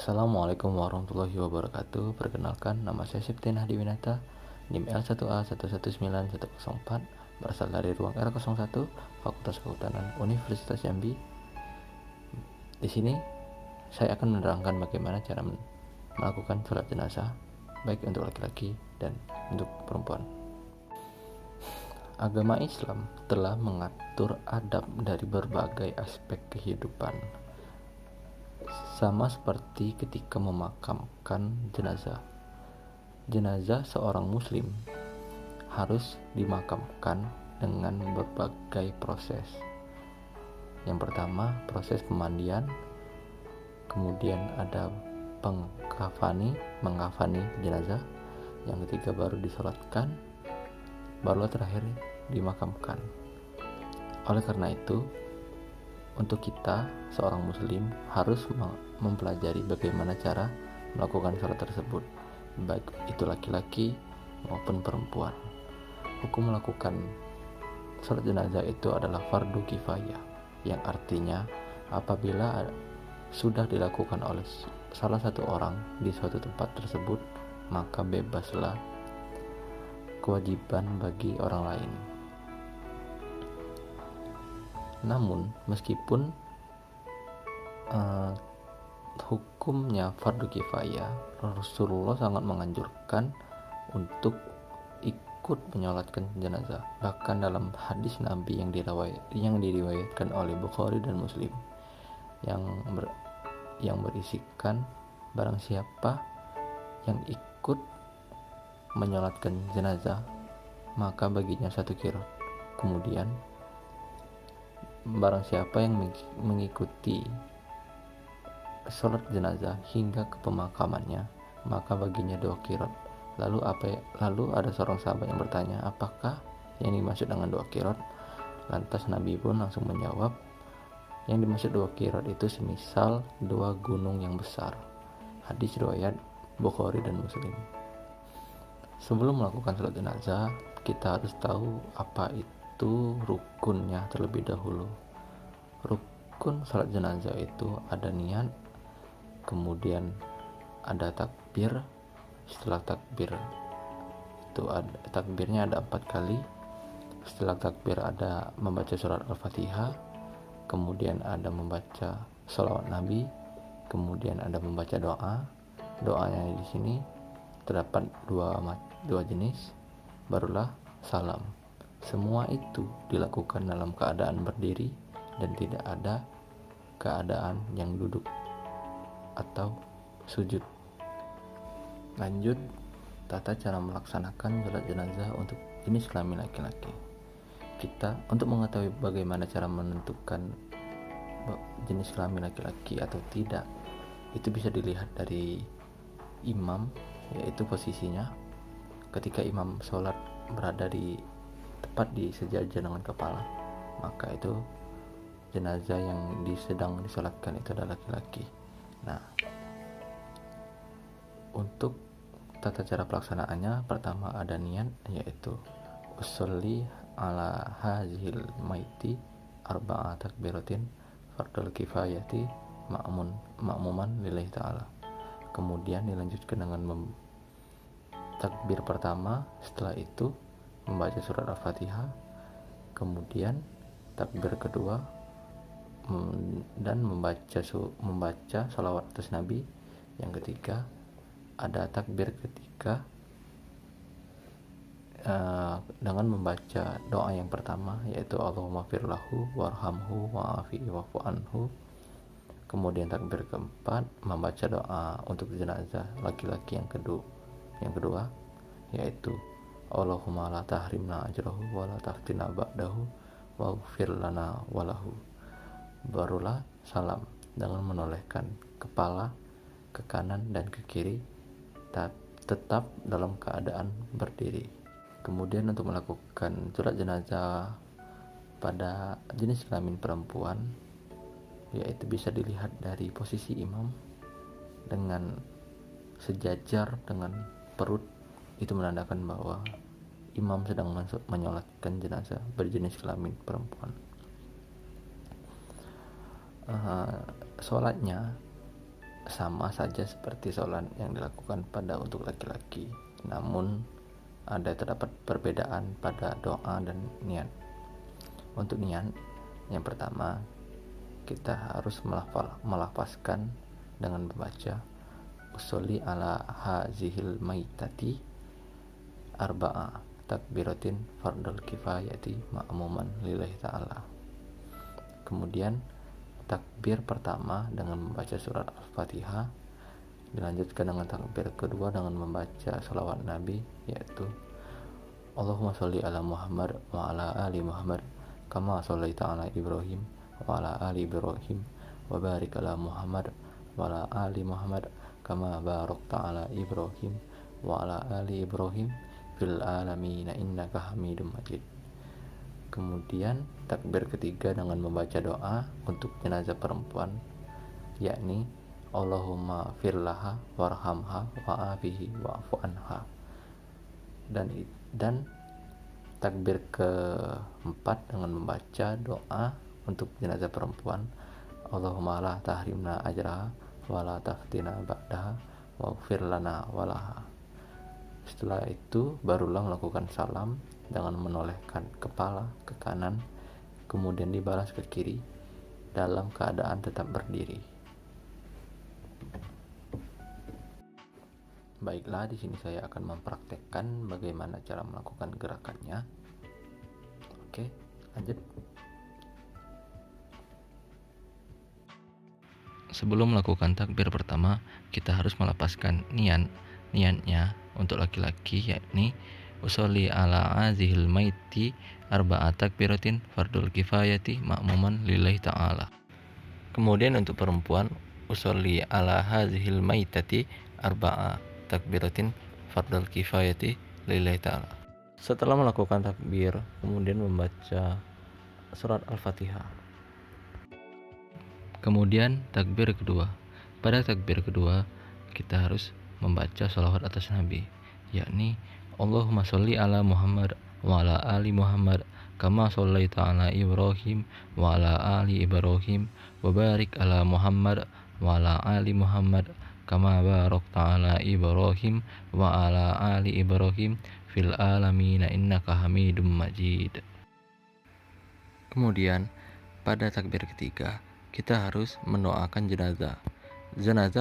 Assalamualaikum warahmatullahi wabarakatuh. Perkenalkan, nama saya Septian Hadiwinata, NIM L1A119104, berasal dari ruang R01, Fakultas Kehutanan Universitas Jambi. Di sini saya akan menerangkan bagaimana cara melakukan sholat jenazah, baik untuk laki-laki dan untuk perempuan. Agama Islam telah mengatur adab dari berbagai aspek kehidupan, sama seperti ketika memakamkan jenazah. Jenazah seorang muslim harus dimakamkan dengan berbagai proses. Yang pertama, proses pemandian, kemudian ada mengkafani jenazah. Yang ketiga baru disolatkan, barulah terakhir dimakamkan. Oleh karena itu, untuk kita, seorang muslim harus mempelajari bagaimana cara melakukan sholat tersebut, baik itu laki-laki maupun perempuan. Hukum melakukan sholat jenazah itu adalah fardu kifayah, yang artinya apabila sudah dilakukan oleh salah satu orang di suatu tempat tersebut, maka bebaslah kewajiban bagi orang lain. Namun meskipun hukumnya fardu kifayah, Rasulullah sangat menganjurkan untuk ikut menyolatkan jenazah. Bahkan dalam hadis Nabi yang diriwayatkan oleh Bukhari dan Muslim yang berisikan, barang siapa yang ikut menyolatkan jenazah, maka baginya 1 qiraat. Kemudian barang siapa yang mengikuti sholat jenazah hingga ke pemakamannya, maka baginya 2 qiraat. Lalu ada seorang sahabat yang bertanya, apakah yang dimaksud dengan 2 qiraat? Lantas Nabi pun langsung menjawab, yang dimaksud 2 qiraat itu semisal 2 gunung yang besar. Hadis riwayat Bukhari dan Muslim. Sebelum melakukan sholat jenazah, kita harus tahu apa itu rukunnya terlebih dahulu. Rukun sholat jenazah itu ada niat, kemudian ada takbir. Setelah takbir itu takbirnya ada 4 kali. Setelah takbir ada membaca surat Al-Fatihah, kemudian ada membaca sholawat Nabi, kemudian ada membaca doa. Doanya di sini terdapat dua jenis, barulah salam. Semua itu dilakukan dalam keadaan berdiri dan tidak ada keadaan yang duduk atau sujud. Lanjut, tata cara melaksanakan sholat jenazah untuk jenis kelamin laki-laki. Kita untuk mengetahui bagaimana cara menentukan jenis kelamin laki-laki atau tidak, itu bisa dilihat dari imam, yaitu posisinya. Ketika imam sholat berada tepat di sejajar dengan kepala, maka itu jenazah yang sedang disolatkan itu adalah laki-laki. Nah, untuk tata cara pelaksanaannya, pertama ada niat, yaitu usolli ala hazil maiti arba'a takbiratin fardul kifayati ma'muman lillahi ta'ala. Kemudian dilanjutkan dengan takbir pertama, setelah itu membaca surat Al-Fatihah, kemudian takbir kedua dan membaca sholawat atas Nabi. Yang ketiga ada takbir ketiga dengan membaca doa yang pertama, yaitu Allahumma firlahu warhamhu wa'afihi wa'fu anhu. Kemudian takbir keempat membaca doa untuk jenazah laki-laki yang kedua, yaitu Allahumma la tahrimna ajrahu wa la taftina ba'dahu waghfir lana walahu. Barulah salam dengan menolehkan kepala ke kanan dan ke kiri, tetap dalam keadaan berdiri. Kemudian untuk melakukan sholat jenazah pada jenis kelamin perempuan, yaitu bisa dilihat dari posisi imam dengan sejajar dengan perut, itu menandakan bahwa imam sedang menyolatkan jenazah berjenis kelamin perempuan. Sholatnya sama saja seperti sholat yang dilakukan pada untuk laki-laki, namun terdapat perbedaan pada doa dan niat. Untuk niat, yang pertama, kita harus melafazkan dengan membaca usolli ala hazihil maitati arba'a takbiratin fardal kifayati ma'muman lillahi ta'ala. Kemudian takbir pertama dengan membaca surat Al-Fatihah, dilanjutkan dengan takbir kedua dengan membaca shalawat Nabi, yaitu Allahumma sholli ala Muhammad wa ala ali Muhammad kama shollaita ala Ibrahim wa ala ali Ibrahim wa barik ala Muhammad wa ala ali Muhammad kama barakta ala Ibrahim wa ala ali Ibrahim fil alamin innaka Hamidum Majid. Kemudian takbir ketiga dengan membaca doa untuk jenazah perempuan, yakni Allahumma firlaha warhamha wa'afihi wa'fu anha. Dan takbir keempat dengan membaca doa untuk jenazah perempuan, Allahumma la tahrimna ajraha wa la taftina ba'daha waghfir lana walaha. Setelah itu barulah melakukan salam dengan menolehkan kepala ke kanan, kemudian dibalas ke kiri dalam keadaan tetap berdiri. Baiklah, di sini saya akan mempraktekkan bagaimana cara melakukan gerakannya. Oke, lanjut. Sebelum melakukan takbir pertama, kita harus melapaskan niatnya untuk laki-laki, yakni usolli ala azihil maiti arba'a takbiratin fardul kifayati ma'muman lillahi ta'ala. Kemudian untuk perempuan, usolli ala hazihil maitati arba'a takbiratin fardul kifayati lillahi ta'ala. Setelah melakukan takbir, kemudian membaca surat Al-Fatihah. Kemudian takbir kedua. Pada takbir kedua, kita harus membaca sholawat atas Nabi, yakni Allahumma sholli ala Muhammad wa ala ali Muhammad kama shollaita ala Ibrahim wa ala ali Ibrahim wa barik ala Muhammad wa ala ali Muhammad kama barakta ala Ibrahim wa ala ali Ibrahim fil alamin innaka Hamidum Majid. Kemudian pada takbir ketiga, kita harus mendoakan jenazah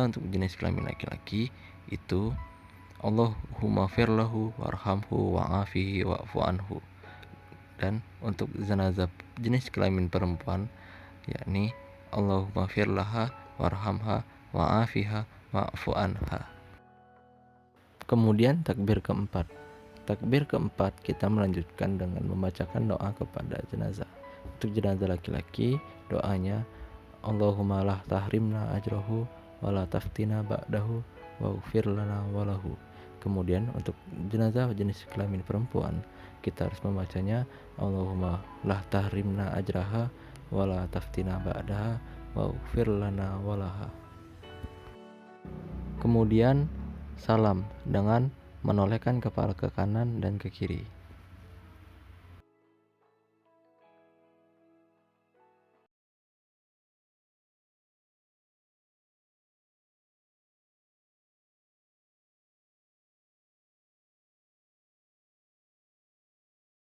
untuk jenis kelamin laki-laki itu Allahumma firlahu warhamhu wa'afihi wa'fu anhu. Dan untuk jenazah jenis kelamin perempuan, yakni Allahumma firlaha warhamha wa'afiha wa'fu anha. Kemudian takbir keempat. Takbir keempat kita melanjutkan dengan membacakan doa kepada jenazah. Untuk jenazah laki-laki, doanya Allahumma la tahrimna ajrahu wa la taftina ba'dahu waghfir lana walahu. Kemudian untuk jenazah jenis kelamin perempuan, kita harus membacanya Allahumma la tahrimna ajraha wa la taftina ba'daha waghfir lana walaha. Kemudian salam dengan menolehkan kepala ke kanan dan ke kiri.